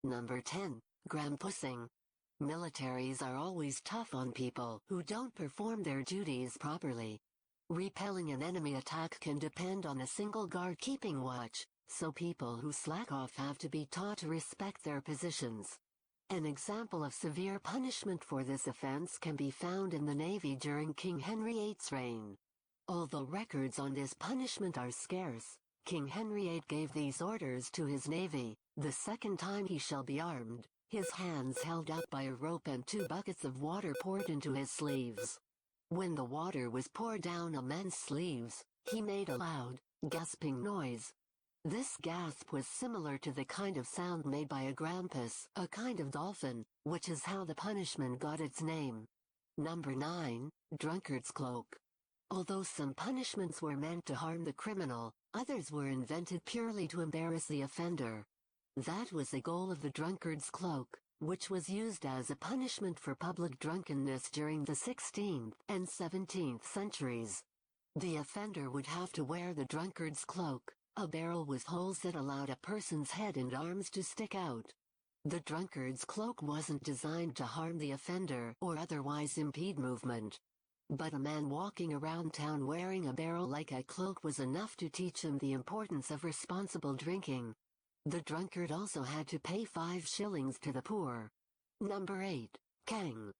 Number 10. Grampussing. Militaries are always tough on people who don't perform their duties properly. Repelling an enemy attack can depend on a single guard keeping watch, so people who slack off have to be taught to respect their positions. An example of severe punishment for this offense can be found in the Navy during King Henry VIII's reign. Although records on this punishment are scarce, King Henry VIII gave these orders to his navy: the second time he shall be armed, his hands held up by a rope and 2 buckets of water poured into his sleeves. When the water was poured down a man's sleeves, he made a loud, gasping noise. This gasp was similar to the kind of sound made by a grampus, a kind of dolphin, which is how the punishment got its name. Number 9. Drunkard's cloak. Although some punishments were meant to harm the criminal, others were invented purely to embarrass the offender. That was the goal of the drunkard's cloak, which was used as a punishment for public drunkenness during the 16th and 17th centuries. The offender would have to wear the drunkard's cloak, a barrel with holes that allowed a person's head and arms to stick out. The drunkard's cloak wasn't designed to harm the offender or otherwise impede movement. But a man walking around town wearing a barrel like a cloak was enough to teach him the importance of responsible drinking. The drunkard also had to pay 5 shillings to the poor. Number 8. Kang.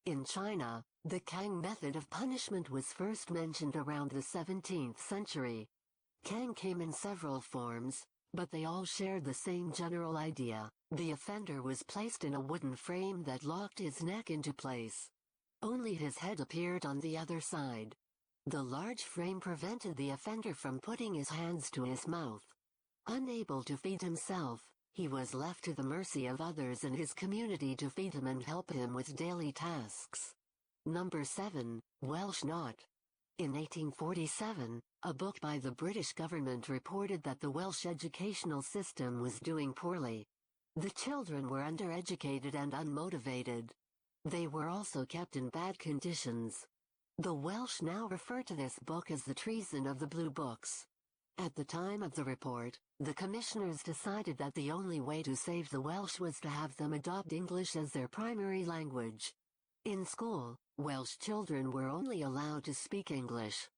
In China, the Kang method of punishment was first mentioned around the 17th century. Kang came in several forms, but they all shared the same general idea. The offender was placed in a wooden frame that locked his neck into place. Only his head appeared on the other side. The large frame prevented the offender from putting his hands to his mouth. Unable to feed himself, he was left to the mercy of others in his community to feed him and help him with daily tasks. Number 7. Welsh Knot. In 1847, a book by the British government reported that the Welsh educational system was doing poorly. The children were undereducated and unmotivated. They were also kept in bad conditions. The Welsh now refer to this book as the treason of the Blue Books. At the time of the report, the commissioners decided that the only way to save the Welsh was to have them adopt English as their primary language. In school, Welsh children were only allowed to speak English.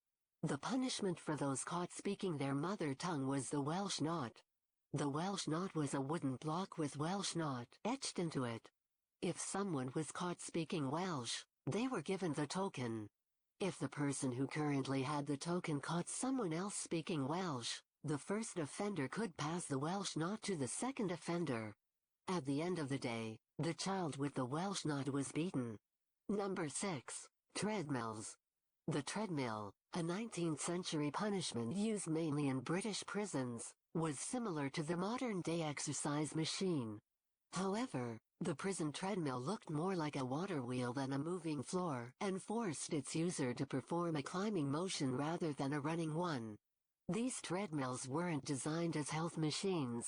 The punishment for those caught speaking their mother tongue was the Welsh Knot. The Welsh Knot was a wooden block with Welsh Knot etched into it. If someone was caught speaking Welsh, they were given the token. If the person who currently had the token caught someone else speaking Welsh, the first offender could pass the Welsh Knot to the second offender. At the end of the day, the child with the Welsh Knot was beaten. Number 6. Treadmills. The treadmill, a 19th century punishment used mainly in British prisons, was similar to the modern-day exercise machine. However, the prison treadmill looked more like a water wheel than a moving floor and forced its user to perform a climbing motion rather than a running one. These treadmills weren't designed as health machines.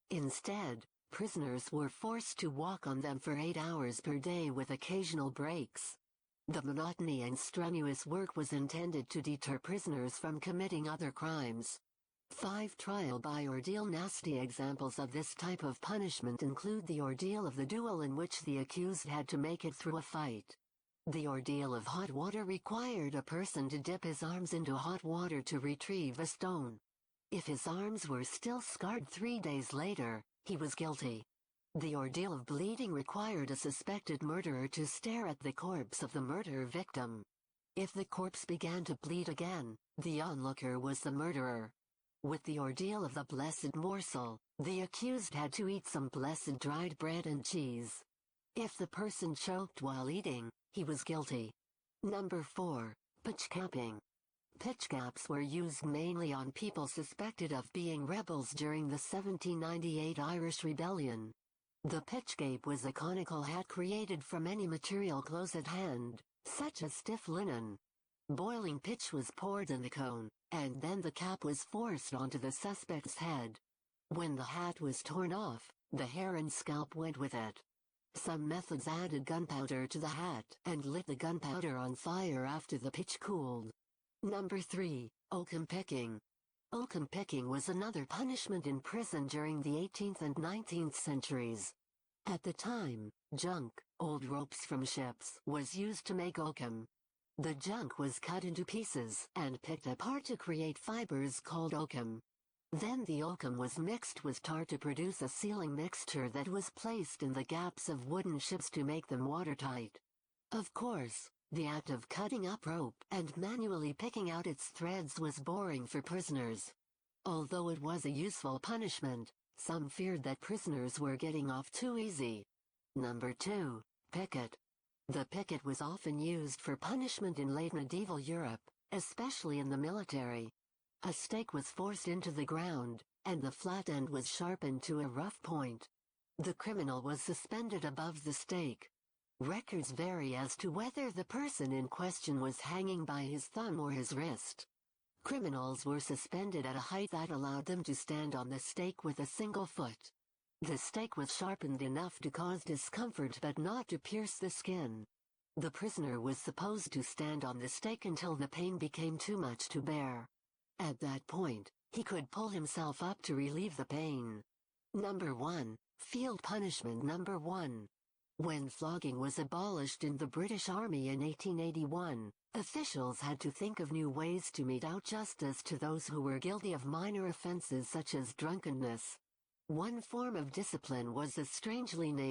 Instead, prisoners were forced to walk on them for 8 hours per day with occasional breaks. The monotony and strenuous work was intended to deter prisoners from committing other crimes. 5 trial by ordeal. Nasty examples of this type of punishment include the ordeal of the duel, in which the accused had to make it through a fight. The ordeal of hot water required a person to dip his arms into hot water to retrieve a stone. If his arms were still scarred 3 days later, he was guilty. The ordeal of bleeding required a suspected murderer to stare at the corpse of the murder victim. If the corpse began to bleed again, the onlooker was the murderer. With the ordeal of the blessed morsel, the accused had to eat some blessed dried bread and cheese. If the person choked while eating, he was guilty. Number 4. Pitchcapping. Pitchcaps were used mainly on people suspected of being rebels during the 1798 Irish Rebellion. The pitchcape was a conical hat created from any material close at hand, such as stiff linen. Boiling pitch was poured in the cone, and then the cap was forced onto the suspect's head. When the hat was torn off, the hair and scalp went with it. Some methods added gunpowder to the hat and lit the gunpowder on fire after the pitch cooled. Number 3. Oakum picking. Oakum picking was another punishment in prison during the 18th and 19th centuries. At the time, junk, old ropes from ships, was used to make oakum. The junk was cut into pieces and picked apart to create fibers called oakum. Then the oakum was mixed with tar to produce a sealing mixture that was placed in the gaps of wooden ships to make them watertight. Of course, the act of cutting up rope and manually picking out its threads was boring for prisoners. Although it was a useful punishment, some feared that prisoners were getting off too easy. Number 2. Picket. The picket was often used for punishment in late medieval Europe, especially in the military. A stake was forced into the ground, and the flat end was sharpened to a rough point. The criminal was suspended above the stake. Records vary as to whether the person in question was hanging by his thumb or his wrist. Criminals were suspended at a height that allowed them to stand on the stake with a single foot. The stake was sharpened enough to cause discomfort but not to pierce the skin. The prisoner was supposed to stand on the stake until the pain became too much to bear. At that point, he could pull himself up to relieve the pain. Number 1. Field punishment. Number 1. When flogging was abolished in the British Army in 1881, officials had to think of new ways to mete out justice to those who were guilty of minor offenses such as drunkenness. One form of discipline was the strangely named